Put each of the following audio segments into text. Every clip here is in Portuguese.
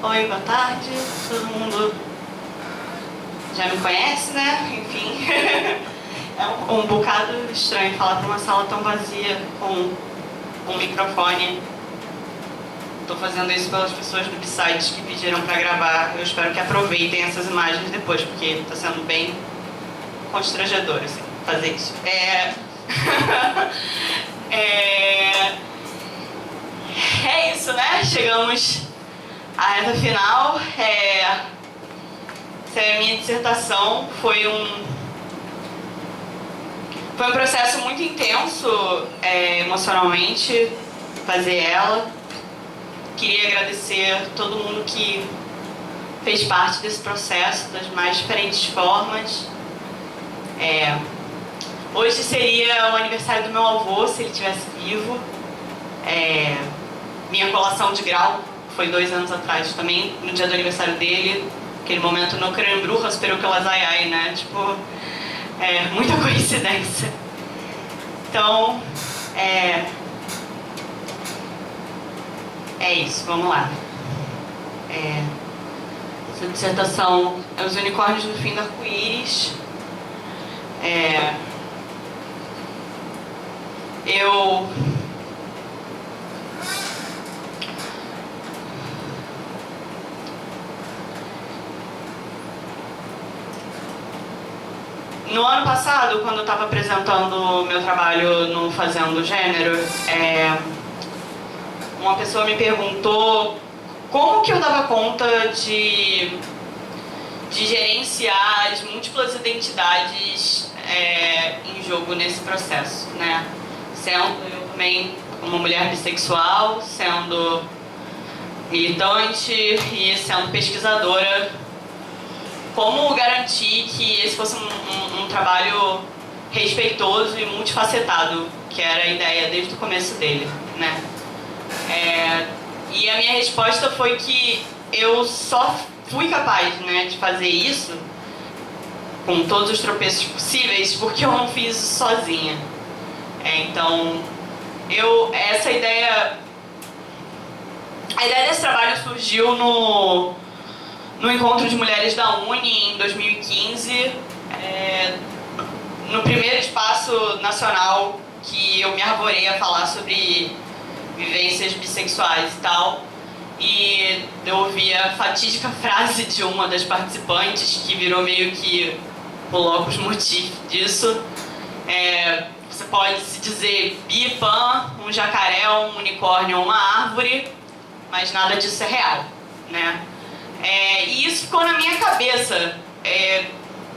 Oi, boa tarde. Todo mundo já me conhece, né? Enfim, é um bocado estranho falar para uma sala tão vazia com um microfone. Estou fazendo isso pelas pessoas do B-Sites que pediram para gravar. Eu espero que aproveitem essas imagens depois, porque está sendo bem constrangedor assim, fazer isso. É isso, né? Chegamos à reta final. Essa é a minha dissertação. Foi um processo muito intenso emocionalmente fazer ela. Queria agradecer a todo mundo que fez parte desse processo das mais diferentes formas. Hoje seria o aniversário do meu avô, se ele estivesse vivo. Minha colação de grau foi 2 anos atrás também, no dia do aniversário dele. Aquele momento no Crembrujas, pero que elas ai, né? Tipo, muita coincidência. Então, é isso, vamos lá. Essa dissertação é Os Unicórnios do Fim do Arco-Íris. No ano passado, quando eu estava apresentando o meu trabalho no Fazendo Gênero, uma pessoa me perguntou como que eu dava conta de gerenciar as múltiplas identidades em jogo nesse processo, né? Sendo eu também uma mulher bissexual, sendo militante e sendo pesquisadora. Como garantir que esse fosse um trabalho respeitoso e multifacetado, que era a ideia desde o começo dele, né? E a minha resposta foi que eu só fui capaz, né, de fazer isso com todos os tropeços possíveis porque eu não fiz isso sozinha. Então, a ideia desse trabalho surgiu no Encontro de Mulheres da Uni, em 2015, no primeiro espaço nacional que eu me arvorei a falar sobre vivências bissexuais e tal. E eu ouvi a fatídica frase de uma das participantes, que virou meio que o locus motiv disso. Você pode se dizer bi, pan, um jacaré, um unicórnio ou uma árvore, mas nada disso é real, né? E isso ficou na minha cabeça,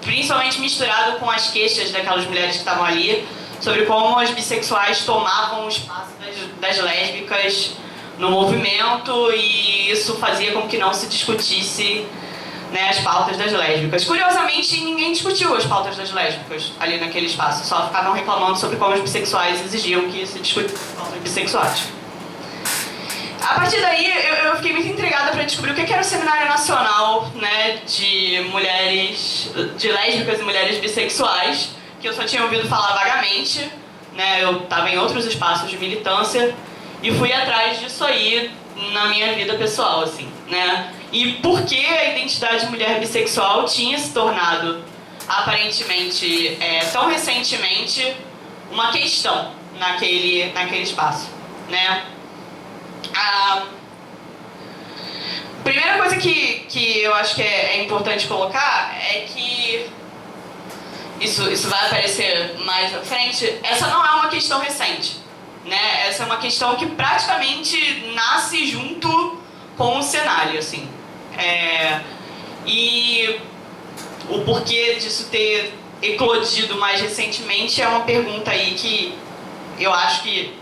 principalmente misturado com as queixas daquelas mulheres que estavam ali, sobre como as bissexuais tomavam o espaço das lésbicas no movimento, e isso fazia com que não se discutisse, né, as pautas das lésbicas. Curiosamente, ninguém discutiu as pautas das lésbicas ali naquele espaço, só ficavam reclamando sobre como os bissexuais exigiam que se discutisse as pautas bissexuais. A partir daí, eu fiquei muito intrigada para descobrir o que era o Seminário Nacional, né, de lésbicas e mulheres bissexuais, que eu só tinha ouvido falar vagamente, né, eu estava em outros espaços de militância, e fui atrás disso aí na minha vida pessoal, assim, né, e por que a identidade de mulher bissexual tinha se tornado, aparentemente, tão recentemente, uma questão naquele espaço, né. A primeira coisa que eu acho que é importante colocar é que isso vai aparecer mais à frente. Essa não é uma questão recente, né? Essa é uma questão que praticamente nasce junto com o cenário, assim. E o porquê disso ter eclodido mais recentemente é uma pergunta aí que eu acho que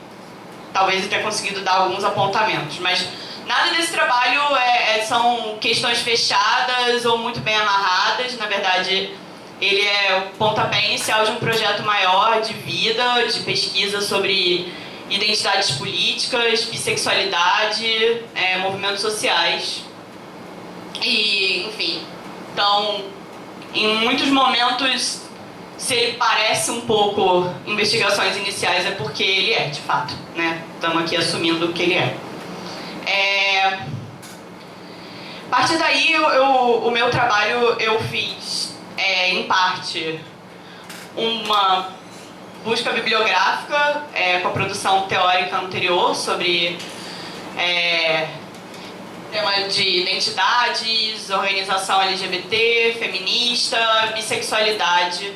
talvez eu tenha conseguido dar alguns apontamentos, mas nada desse trabalho são questões fechadas ou muito bem amarradas. Na verdade, ele é o pontapé inicial de um projeto maior de vida, de pesquisa sobre identidades políticas, bissexualidade, movimentos sociais. E, enfim, Então, em muitos momentos, se ele parece um pouco investigações iniciais, é porque ele é, de fato, né? Estamos aqui assumindo que ele é. A partir daí, o meu trabalho eu fiz, em parte, uma busca bibliográfica com a produção teórica anterior sobre tema de identidades, organização LGBT, feminista, bissexualidade.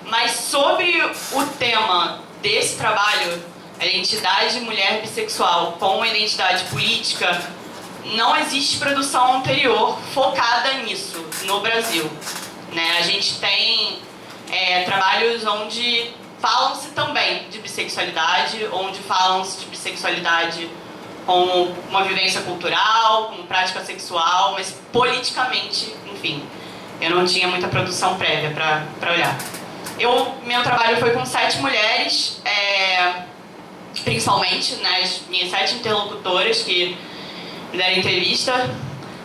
Mas sobre o tema desse trabalho, a identidade de mulher bissexual com a identidade política, não existe produção anterior focada nisso no Brasil, né? A gente tem trabalhos onde falam-se também de bissexualidade, onde falam-se de bissexualidade como uma vivência cultural, como prática sexual, mas politicamente, enfim, eu não tinha muita produção prévia para olhar. Meu trabalho foi com 7 mulheres, principalmente, né, as minhas 7 interlocutoras que me deram entrevista.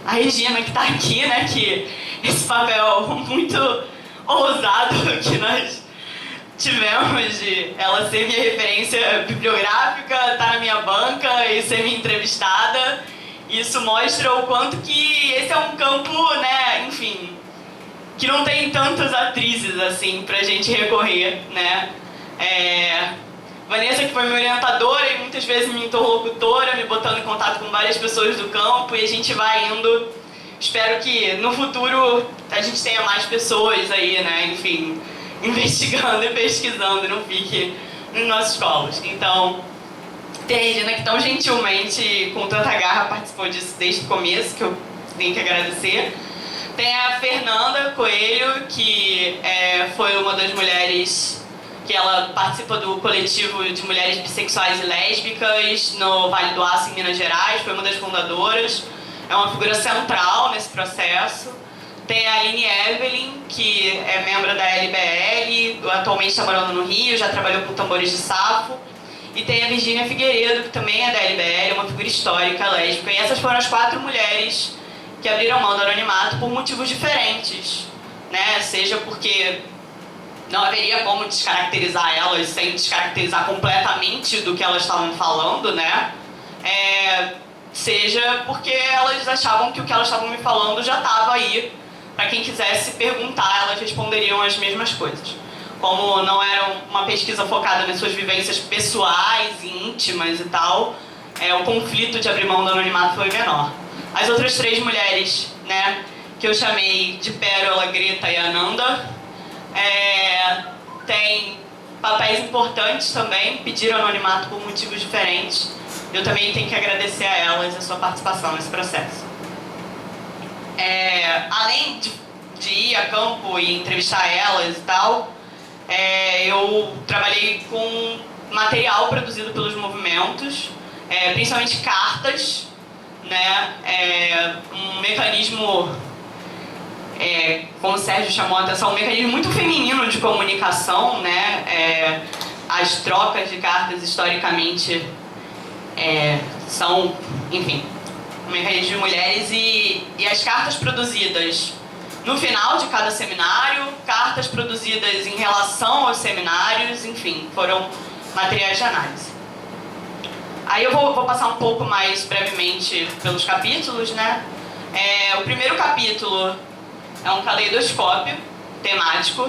A Regina, que está aqui, né, que esse papel muito ousado que nós tivemos de ela ser minha referência bibliográfica, estar na minha banca e ser minha entrevistada. Isso mostra o quanto que esse é um campo, né, enfim, que não tem tantas atrizes assim pra gente recorrer, né? Vanessa, que foi minha orientadora e muitas vezes minha interlocutora, me botando em contato com várias pessoas do campo, e a gente vai indo. Espero que no futuro a gente tenha mais pessoas aí, né, enfim, investigando e pesquisando, não fique nos nossos colos. Então, tem a Regina, que tão gentilmente, com tanta garra, participou disso desde o começo, que eu tenho que agradecer. Tem a Fernanda Coelho, que foi uma das mulheres que ela participa do coletivo de mulheres bissexuais e lésbicas no Vale do Aço, em Minas Gerais, foi uma das fundadoras, é uma figura central nesse processo. Tem a Aline Evelyn, que é membro da LBL, atualmente está morando no Rio, já trabalhou com Tambores de Safo. E tem a Virgínia Figueiredo, que também é da LBL, uma figura histórica, lésbica. E essas foram as 4 mulheres que abriram mão do anonimato por motivos diferentes, né? Seja porque não haveria como descaracterizar elas sem descaracterizar completamente do que elas estavam falando, né? Seja porque elas achavam que o que elas estavam me falando já estava aí. Para quem quisesse perguntar, elas responderiam as mesmas coisas. Como não era uma pesquisa focada nas suas vivências pessoais e íntimas e tal, o conflito de abrir mão do anonimato foi menor. As outras 3 mulheres, né, que eu chamei de Pérola, Greta e Ananda, têm papéis importantes também, pediram anonimato por motivos diferentes. Eu também tenho que agradecer a elas a sua participação nesse processo. Além de ir a campo e entrevistar elas e tal, eu trabalhei com material produzido pelos movimentos, principalmente cartas, né? Um mecanismo, como o Sérgio chamou a atenção, um mecanismo muito feminino de comunicação, né? As trocas de cartas historicamente são, enfim, um mecanismo de mulheres, e as cartas produzidas no final de cada seminário, cartas produzidas em relação aos seminários, enfim, foram materiais de análise. Aí eu vou passar um pouco mais brevemente pelos capítulos, né? O primeiro capítulo é um caleidoscópio temático.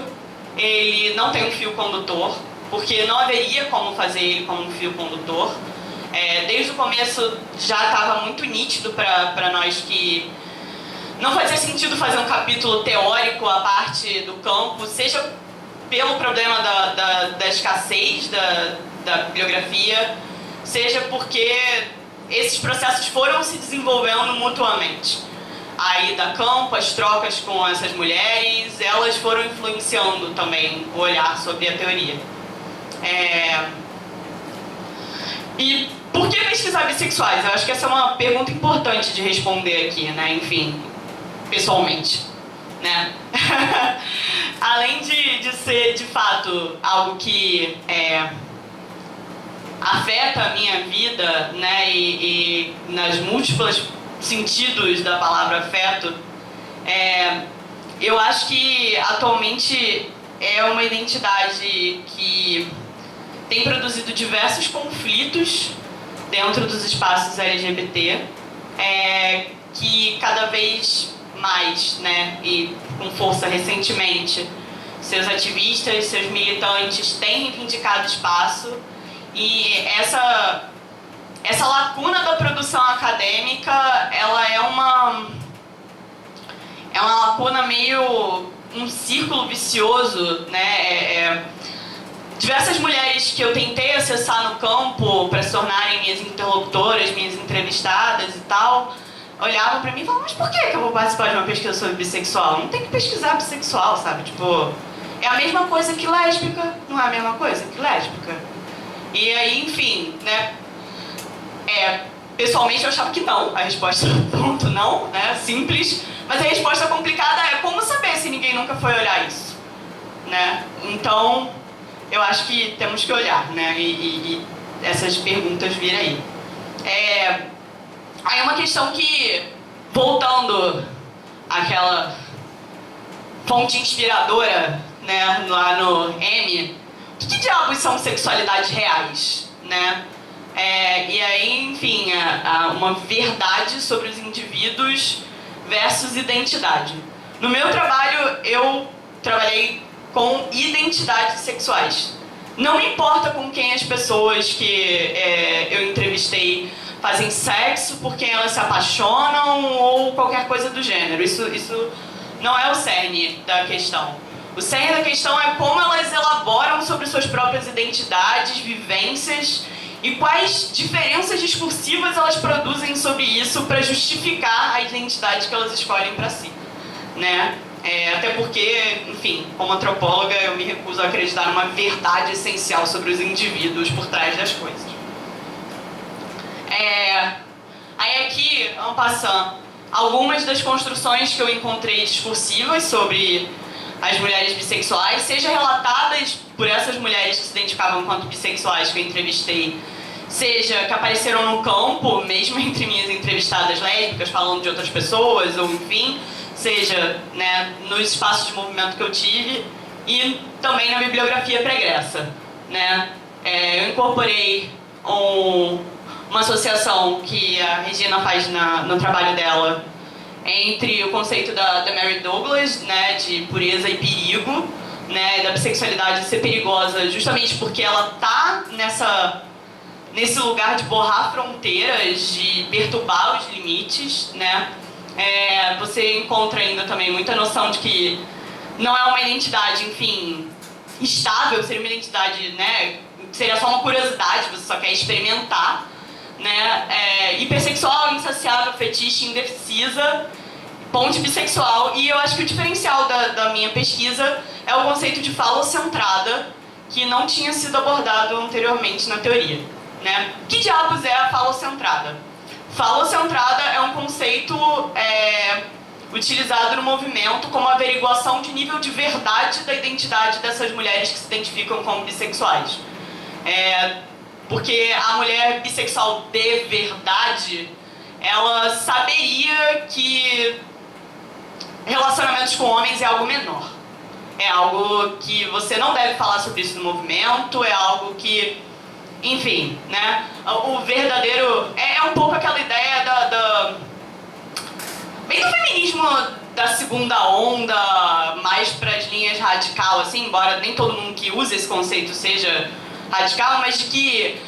Ele não tem um fio condutor, porque não haveria como fazer ele como um fio condutor. Desde o começo já estava muito nítido para nós que não fazia sentido fazer um capítulo teórico à parte do campo, seja pelo problema da escassez da bibliografia, seja porque esses processos foram se desenvolvendo mutuamente. A ida a campo, as trocas com essas mulheres, elas foram influenciando também o olhar sobre a teoria. E por que pesquisar bissexuais? Eu acho que essa é uma pergunta importante de responder aqui, né? Enfim, pessoalmente, né? Além de ser, de fato, algo que afeta a minha vida, né? E nas múltiplos sentidos da palavra afeto, Eu acho que atualmente é uma identidade que tem produzido diversos conflitos dentro dos espaços LGBT, que cada vez mais, né, e com força recentemente, seus ativistas, seus militantes têm reivindicado espaço, e essa lacuna da produção acadêmica, ela é uma lacuna meio um círculo vicioso, né? Diversas mulheres que eu tentei acessar no campo para se tornarem minhas interlocutoras, minhas entrevistadas e tal, olhavam para mim e falavam, mas por que eu vou participar de uma pesquisa sobre bissexual? Não tem que pesquisar bissexual, sabe? Tipo, é a mesma coisa que lésbica, não é a mesma coisa que lésbica? E aí, enfim, né? Pessoalmente eu achava que não, a resposta ponto não, né? Simples. Mas a resposta complicada é como saber se ninguém nunca foi olhar isso, né? Então, eu acho que temos que olhar, né? E essas perguntas virem aí. Aí uma questão que, voltando àquela fonte inspiradora, né, lá no M, o que diabos são sexualidades reais, né? E aí, enfim, uma verdade sobre os indivíduos versus identidade. No meu trabalho, eu trabalhei com identidades sexuais. Não importa com quem as pessoas que eu entrevistei fazem sexo, por quem elas se apaixonam ou qualquer coisa do gênero. Isso não é o cerne da questão. O cerne da questão é como elas elaboram sobre suas próprias identidades, vivências e quais diferenças discursivas elas produzem sobre isso para justificar a identidade que elas escolhem para si, né? Até porque, enfim, como antropóloga, eu me recuso a acreditar numa verdade essencial sobre os indivíduos por trás das coisas. Aí aqui, en passant, algumas das construções que eu encontrei discursivas sobre as mulheres bissexuais, seja relatadas por essas mulheres que se identificavam enquanto bissexuais que eu entrevistei, seja que apareceram no campo, mesmo entre minhas entrevistadas lésbicas, falando de outras pessoas, ou enfim, seja, né, nos espaços de movimento que eu tive, e também na bibliografia pregressa, né? Eu incorporei uma associação que a Regina faz no trabalho dela entre o conceito da Mary Douglas, né, de pureza e perigo, né, da bissexualidade ser perigosa justamente porque ela tá nesse lugar de borrar fronteiras, de perturbar os limites, né? Você encontra ainda também muita noção de que não é uma identidade, enfim, estável, seria uma identidade, né, seria só uma curiosidade, você só quer experimentar, né? Hipersexual, insaciável, fetiche, indecisa, ponte bissexual. E eu acho que o diferencial da minha pesquisa é o conceito de falocentrada, que não tinha sido abordado anteriormente na teoria, né? Que diabos é a falocentrada? Falocentrada é um conceito utilizado no movimento como averiguação de nível de verdade da identidade dessas mulheres que se identificam como bissexuais. Porque a mulher bissexual de verdade, ela saberia que relacionamentos com homens é algo menor. É algo que você não deve falar sobre isso no movimento, é algo que, enfim, né? O verdadeiro... É um pouco aquela ideia bem do feminismo da segunda onda, mais para as linhas radical, assim, embora nem todo mundo que usa esse conceito seja radical, mas de que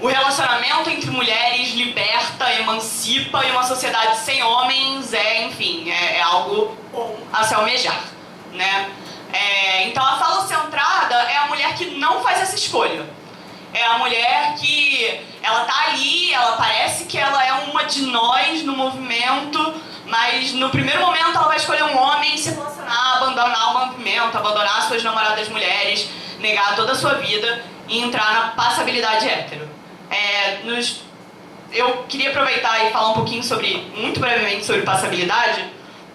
o relacionamento entre mulheres liberta, emancipa, e uma sociedade sem homens enfim, algo bom a se almejar, né? Então a falocentrada é a mulher que não faz essa escolha. É a mulher que ela tá ali, ela parece que ela é uma de nós no movimento, mas no primeiro momento ela vai escolher um homem, se relacionar, abandonar o movimento, abandonar suas namoradas mulheres, negar toda a sua vida e entrar na passabilidade hétero. Eu queria aproveitar e falar um pouquinho muito brevemente sobre passabilidade,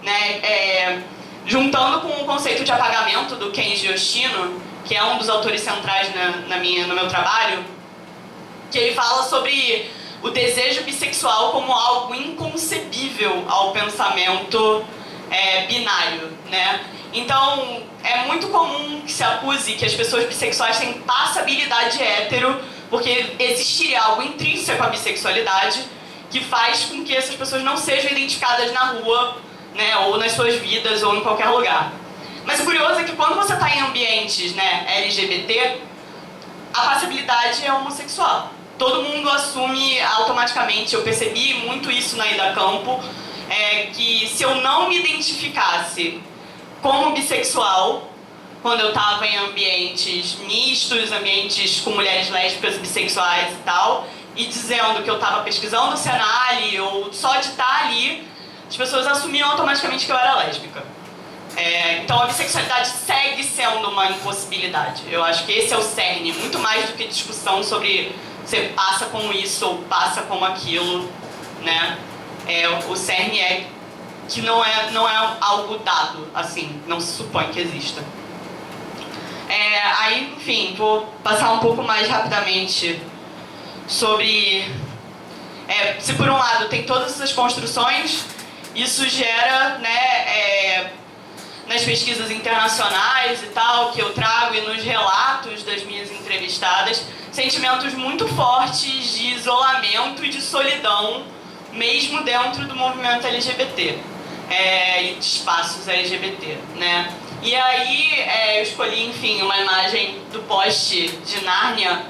né? Juntando com o conceito de apagamento do Kenji Yoshino, que é um dos autores centrais no meu trabalho, que ele fala sobre o desejo bissexual como algo inconcebível ao pensamento binário, né? Então, é muito comum que se acuse que as pessoas bissexuais têm passabilidade hétero, porque existiria algo intrínseco à bissexualidade que faz com que essas pessoas não sejam identificadas na rua, né, ou nas suas vidas, ou em qualquer lugar. Mas o curioso é que quando você está em ambientes, né, LGBT, a passabilidade é homossexual. Todo mundo assume automaticamente, eu percebi muito isso na ida a campo, que se eu não me identificasse como bissexual, quando eu estava em ambientes mistos, ambientes com mulheres lésbicas, bissexuais e tal, e dizendo que eu estava pesquisando o Senali, ou só de estar ali, as pessoas assumiam automaticamente que eu era lésbica. Então a bissexualidade segue sendo uma impossibilidade. Eu acho que esse é o cerne, muito mais do que discussão sobre você passa como isso ou passa como aquilo, né? O cerne é que não é algo dado, assim, não se supõe que exista. Aí, enfim, vou passar um pouco mais rapidamente sobre... se por um lado tem todas essas construções, isso gera, né, nas pesquisas internacionais e tal, que eu trago e nos relatos das minhas entrevistadas, sentimentos muito fortes de isolamento e de solidão, mesmo dentro do movimento LGBT, e de espaços LGBT, né? E aí eu escolhi, enfim, uma imagem do poste de Nárnia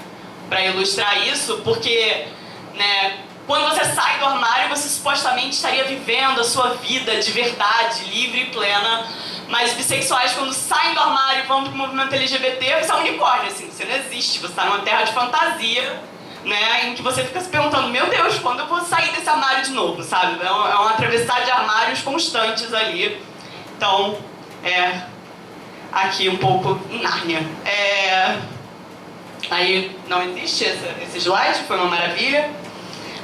para ilustrar isso, porque, né, quando você sai do armário, você supostamente estaria vivendo a sua vida de verdade, livre e plena, mas bissexuais, quando saem do armário e vão pro movimento LGBT, você é um unicórnio, assim, você não existe, você está numa terra de fantasia, né, em que você fica se perguntando, meu Deus, quando eu vou sair desse armário de novo, sabe? É um atravessar de armários constantes ali. Então, aqui um pouco em Nárnia. Aí não existe esse slide, foi uma maravilha.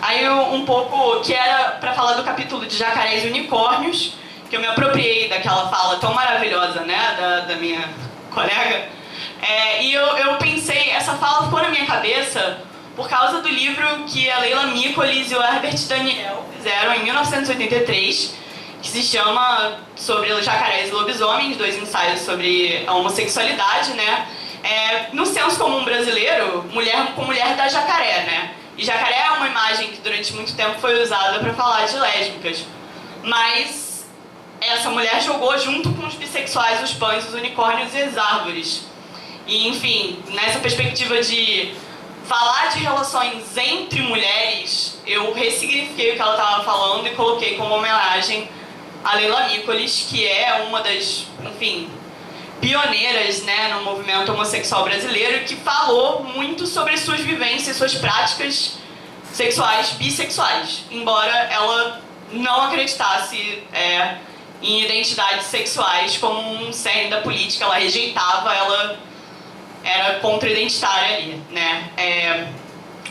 Aí um pouco, que era para falar do capítulo de jacarés e unicórnios, que eu me apropriei daquela fala tão maravilhosa, né, da minha colega. E eu pensei, essa fala ficou na minha cabeça por causa do livro que a Leila Mikolis e o Herbert Daniel fizeram em 1983, que se chama Sobre os Jacarés e Lobisomens, 2 ensaios sobre a homossexualidade, né? No senso comum brasileiro, mulher com mulher dá jacaré, né? E jacaré é uma imagem que durante muito tempo foi usada para falar de lésbicas. Mas essa mulher jogou junto com os bissexuais, os pães, os unicórnios e as árvores. E, enfim, nessa perspectiva de falar de relações entre mulheres, eu ressignifiquei o que ela estava falando e coloquei como homenagem a Leila Mikolis, que é uma das, enfim, pioneiras, né, no movimento homossexual brasileiro, que falou muito sobre suas vivências, suas práticas sexuais bissexuais, embora ela não acreditasse em identidades sexuais como um cerne da política, ela rejeitava, ela era contra-identitária ali, né.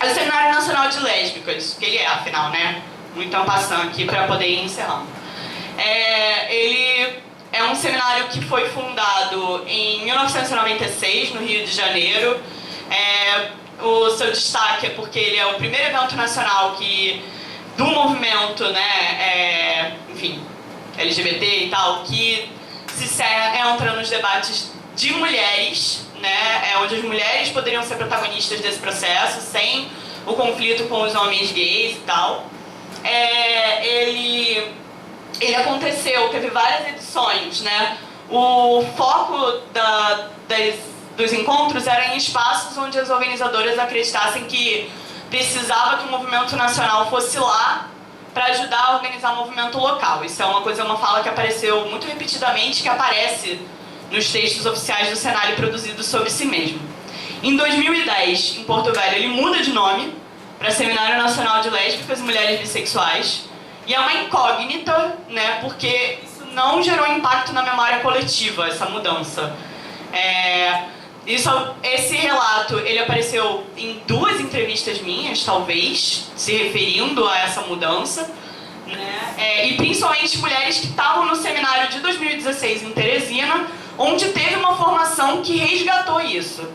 O Seminário Nacional de Lésbicas, que ele é, afinal, né, muito passando aqui para poder ir encerrando. Ele é um seminário que foi fundado em 1996, no Rio de Janeiro. O seu destaque é porque ele é o primeiro evento nacional do movimento, né, enfim, LGBT e tal, que entra nos debates de mulheres, né, onde as mulheres poderiam ser protagonistas desse processo, sem o conflito com os homens gays e tal. Ele aconteceu, teve várias edições, né? O foco dos encontros era em espaços onde as organizadoras acreditassem que precisava que o movimento nacional fosse lá para ajudar a organizar o movimento local. Isso é uma fala que apareceu muito repetidamente, que aparece nos textos oficiais do Senali produzidos sobre si mesmo. Em 2010, em Porto Velho, ele muda de nome para Seminário Nacional de Lésbicas e Mulheres Bissexuais. E é uma incógnita, né, porque isso não gerou impacto na memória coletiva, essa mudança. Esse relato, ele apareceu em 2 entrevistas minhas, talvez, se referindo a essa mudança, né, e principalmente mulheres que estavam no seminário de 2016 em Teresina, onde teve uma formação que resgatou isso.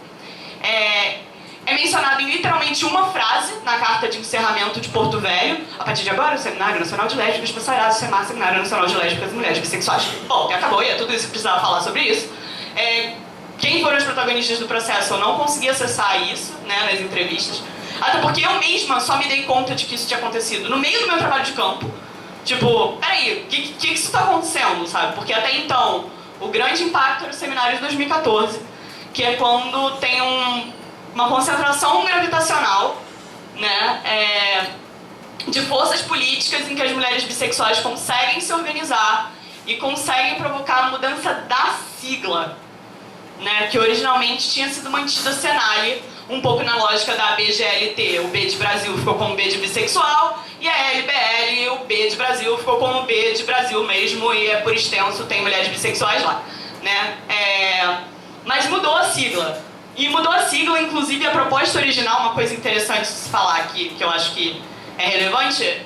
é mencionado em literalmente uma frase na carta de encerramento de Porto Velho. A partir de agora, o Seminário Nacional de Lésbicas passará a se chamar Seminário Nacional de Lésbicas e Mulheres Bissexuais. Bom, e acabou, e é tudo isso que precisava falar sobre isso. Quem foram os protagonistas do processo? Eu não consegui acessar isso, né, nas entrevistas. Até porque eu mesma só me dei conta de que isso tinha acontecido no meio do meu trabalho de campo. Tipo, peraí, o que isso tá acontecendo, sabe? Porque até então, o grande impacto era o seminário de 2014, que é quando tem uma concentração gravitacional, né, de forças políticas em que as mulheres bissexuais conseguem se organizar e conseguem provocar a mudança da sigla, né, que originalmente tinha sido mantida Senale, um pouco na lógica da BGLT. O B de Brasil ficou como B de bissexual, e a LBL, o B de Brasil, ficou como B de Brasil mesmo, e por extenso tem mulheres bissexuais lá, né? Mas mudou a sigla. E mudou a sigla, inclusive a proposta original, uma coisa interessante de se falar aqui, que eu acho que é relevante,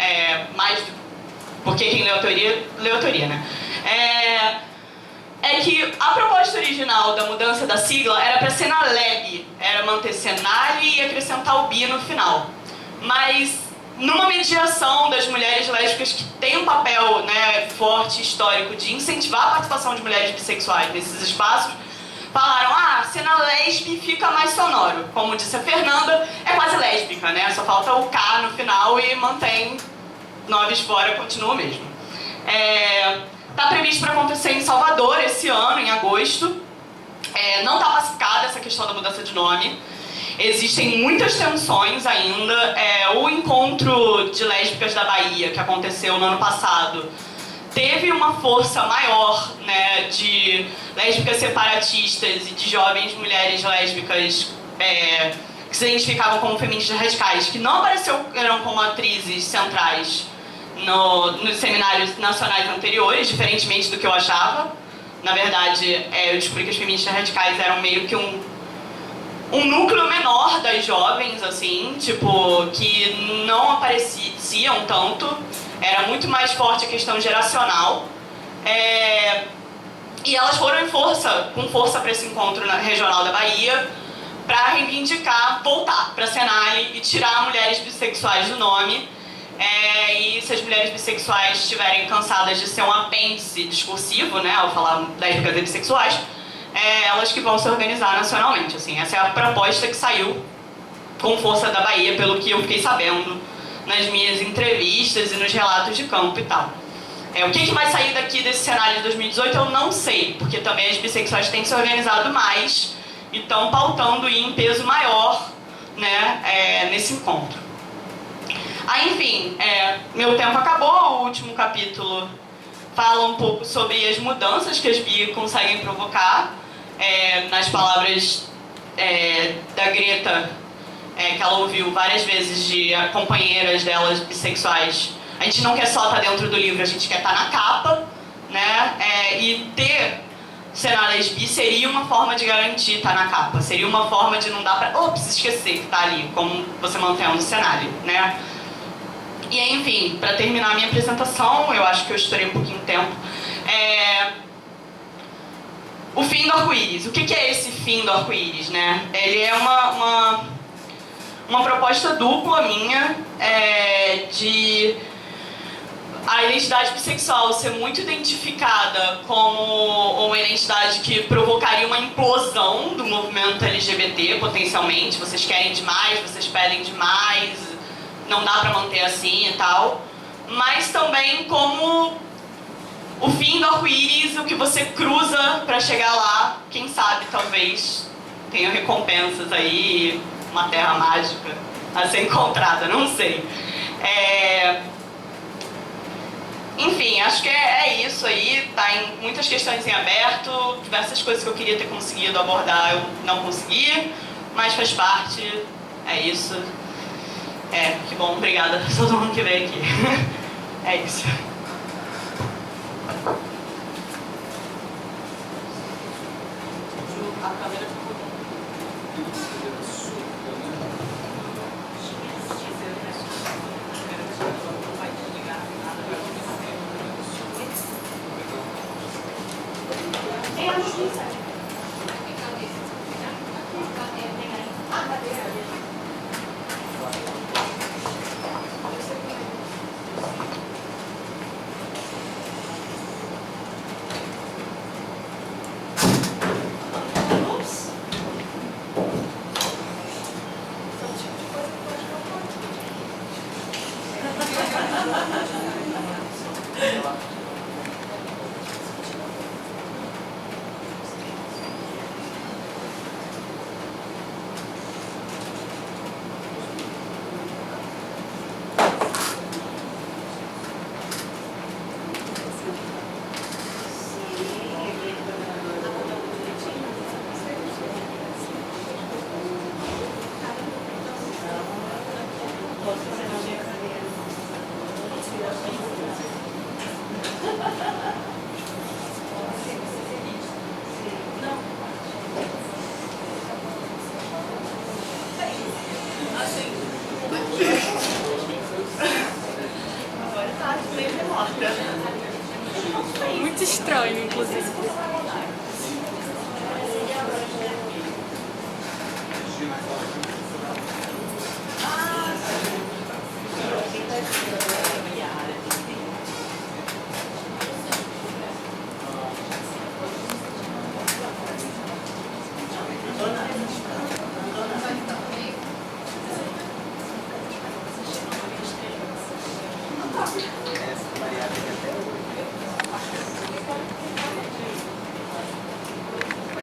porque quem leu a teoria, né? É que a proposta original da mudança da sigla era para Senaleb, era manter Senale e acrescentar o bi no final. Mas, numa mediação das mulheres lésbicas que tem um papel, né, forte, histórico, de incentivar a participação de mulheres bissexuais nesses espaços, falaram, Senalesb fica mais sonoro. Como disse a Fernanda, é quase lésbica, né? Só falta o K no final e mantém noves fora, continua mesmo. Está previsto para acontecer em Salvador esse ano, em agosto. Não está pacificada essa questão da mudança de nome. Existem muitas tensões ainda. O encontro de lésbicas da Bahia, que aconteceu no ano passado, teve uma força maior, né, de lésbicas separatistas e de jovens mulheres lésbicas que se identificavam como feministas radicais, que não apareceram como atrizes centrais nos seminários nacionais anteriores, diferentemente do que eu achava. Na verdade, eu descobri que as feministas radicais eram meio que um núcleo menor das jovens, assim, tipo, que não apareciam tanto. Era muito mais forte a questão geracional. E elas foram com força para esse encontro regional da Bahia, para reivindicar, voltar para a Senale e tirar mulheres bissexuais do nome. E se as mulheres bissexuais estiverem cansadas de ser um apêndice discursivo, né, ao falar lésbicas e bissexuais, elas que vão se organizar nacionalmente. Assim, essa é a proposta que saiu com força da Bahia, pelo que eu fiquei sabendo nas minhas entrevistas e nos relatos de campo e tal. O que vai sair daqui desse cenário de 2018 eu não sei, porque também as bissexuais têm se organizado mais e estão pautando em peso maior, né, nesse encontro. Enfim, meu tempo acabou. O último capítulo fala um pouco sobre as mudanças que as bi conseguem provocar, nas palavras da Greta, que ela ouviu várias vezes de companheiras delas bissexuais. A gente não quer só estar dentro do livro, a gente quer estar na capa, né? E ter Senales bi seria uma forma de garantir estar na capa, seria uma forma de não dar pra esquecer que está ali, como você mantém no cenário, né? E enfim, para terminar a minha apresentação, eu acho que eu estourei um pouquinho de tempo. O fim do arco-íris. O que é esse fim do arco-íris, né? Ele é uma proposta dupla minha, de a identidade bissexual ser muito identificada como uma identidade que provocaria uma implosão do movimento LGBT, potencialmente. Vocês querem demais, vocês pedem demais, não dá pra manter assim e tal. Mas também como o fim do arco-íris, o que você cruza pra chegar lá, quem sabe, talvez tenha recompensas aí, uma terra mágica a ser encontrada, não sei. Enfim, acho que é isso aí. Tá em muitas questões em aberto, diversas coisas que eu queria ter conseguido abordar eu não consegui, mas faz parte, é isso. Que bom, obrigada a todo mundo que veio aqui. É isso. A câmera ficou. É a notícia. Muito estranho, inclusive.